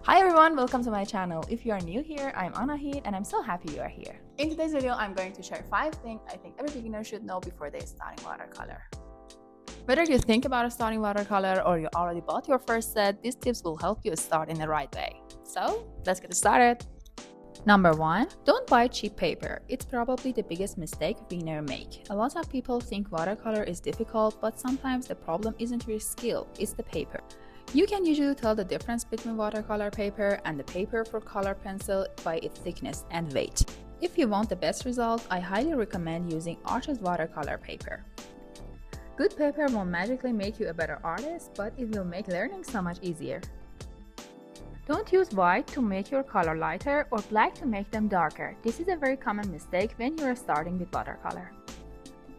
Hi everyone, welcome to my channel. If you are new here, I'm Anahit and I'm so happy you are here. In today's video, I'm going to share 5 things I think every beginner should know before they start watercolor. Whether you think about starting watercolor or you already bought your first set, these tips will help you start in the right way. So, let's get started. Number 1. Don't buy cheap paper. It's probably the biggest mistake beginners make. A lot of people think watercolor is difficult, but sometimes the problem isn't your skill, it's the paper. You can usually tell the difference between watercolor paper and the paper for color pencil by its thickness and weight. If you want the best result, I highly recommend using artist watercolor paper. Good paper won't magically make you a better artist, but it will make learning so much easier. Don't use white to make your color lighter or black to make them darker. This is a very common mistake when you are starting with watercolor.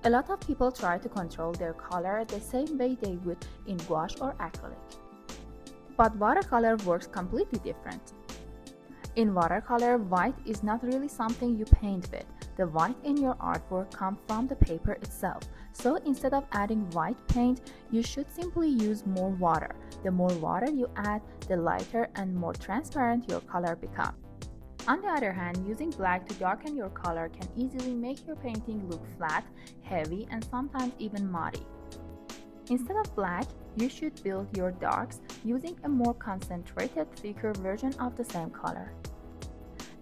A lot of people try to control their color the same way they would in gouache or acrylic. But watercolor works completely different. In watercolor, white is not really something you paint with. The white in your artwork comes from the paper itself. So instead of adding white paint, you should simply use more water. The more water you add, the lighter and more transparent your color becomes. On the other hand, using black to darken your color can easily make your painting look flat, heavy, and sometimes even muddy. Instead of black, you should build your darks using a more concentrated, thicker version of the same color.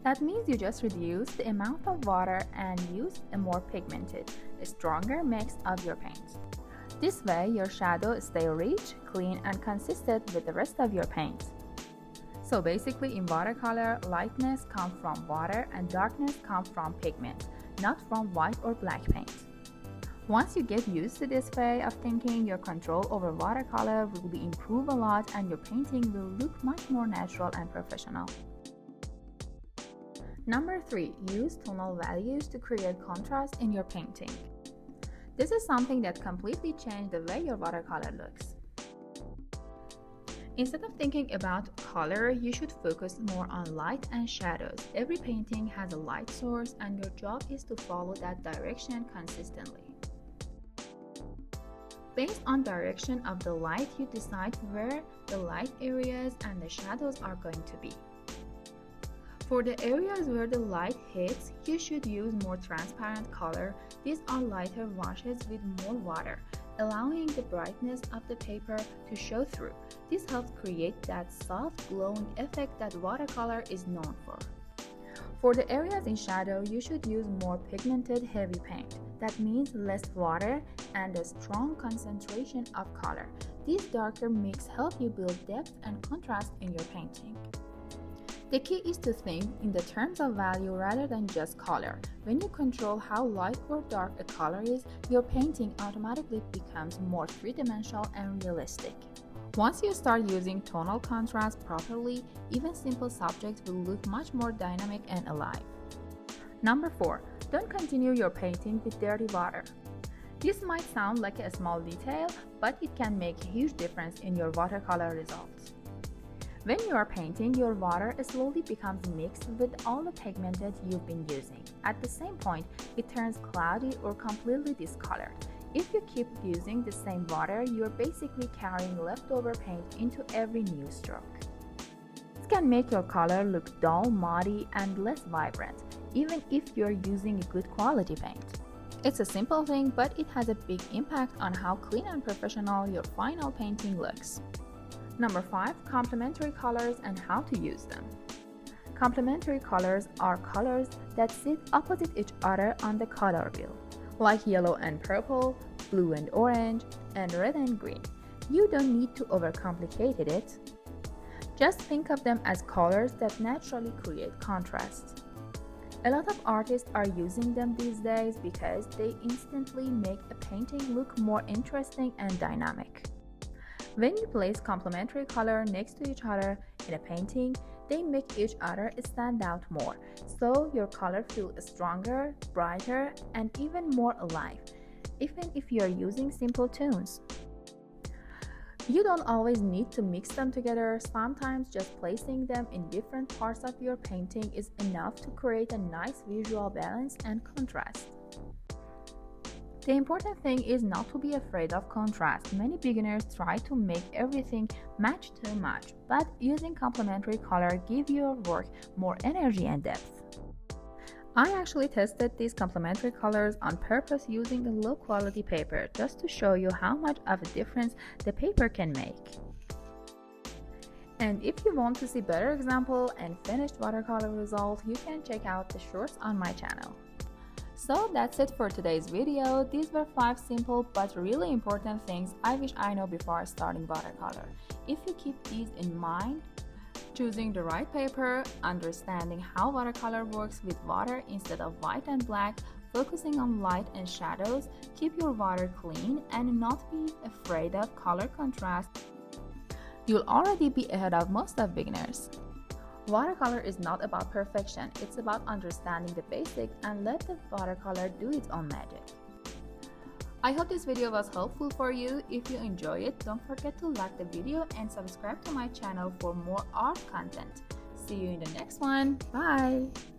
That means you just reduce the amount of water and use a more pigmented, stronger mix of your paint. This way, your shadows stay rich, clean, and consistent with the rest of your paint. So basically, in watercolor, lightness comes from water and darkness comes from pigment, not from white or black paint. Once you get used to this way of thinking, your control over watercolor will be improved a lot and your painting will look much more natural and professional. Number 3. Use tonal values to create contrast in your painting. This is something that completely changed the way your watercolor looks. Instead of thinking about color, you should focus more on light and shadows. Every painting has a light source and your job is to follow that direction consistently. Based on direction of the light, you decide where the light areas and the shadows are going to be. For the areas where the light hits, you should use more transparent color. These are lighter washes with more water, allowing the brightness of the paper to show through. This helps create that soft, glowing effect that watercolor is known for. For the areas in shadow, you should use more pigmented, heavy paint. That means less water and a strong concentration of color. This darker mix helps you build depth and contrast in your painting. The key is to think in the terms of value rather than just color. When you control how light or dark a color is, your painting automatically becomes more three-dimensional and realistic. Once you start using tonal contrast properly, even simple subjects will look much more dynamic and alive. Number 4. Don't continue your painting with dirty water. This might sound like a small detail, but it can make a huge difference in your watercolor results. When you are painting, your water slowly becomes mixed with all the pigment that you've been using. At the same point, it turns cloudy or completely discolored. If you keep using the same water, you're basically carrying leftover paint into every new stroke. This can make your color look dull, muddy, and less vibrant, even if you're using good quality paint. It's a simple thing, but it has a big impact on how clean and professional your final painting looks. Number 5. Complementary colors and how to use them. Complementary colors are colors that sit opposite each other on the color wheel, like yellow and purple, blue and orange, and red and green. You don't need to overcomplicate it. Just think of them as colors that naturally create contrast. A lot of artists are using them these days because they instantly make a painting look more interesting and dynamic. When you place complementary color next to each other in a painting, they make each other stand out more, so your color feels stronger, brighter, and even more alive, even if you are using simple tones. You don't always need to mix them together. Sometimes just placing them in different parts of your painting is enough to create a nice visual balance and contrast. The important thing is not to be afraid of contrast. Many beginners try to make everything match too much, but using complementary color gives your work more energy and depth. I actually tested these complementary colors on purpose using a low quality paper just to show you how much of a difference the paper can make. And if you want to see better example and finished watercolor result, you can check out the shorts on my channel. So that's it for today's video. These were 5 simple but really important things I wish I know before starting watercolor. If you keep these in mind, choosing the right paper, understanding how watercolor works with water instead of white and black, focusing on light and shadows, keep your water clean, and not be afraid of color contrast, you'll already be ahead of most of beginners. Watercolor is not about perfection, it's about understanding the basics and let the watercolor do its own magic. I hope this video was helpful for you. If you enjoy it, don't forget to like the video and subscribe to my channel for more art content. See you in the next one. Bye!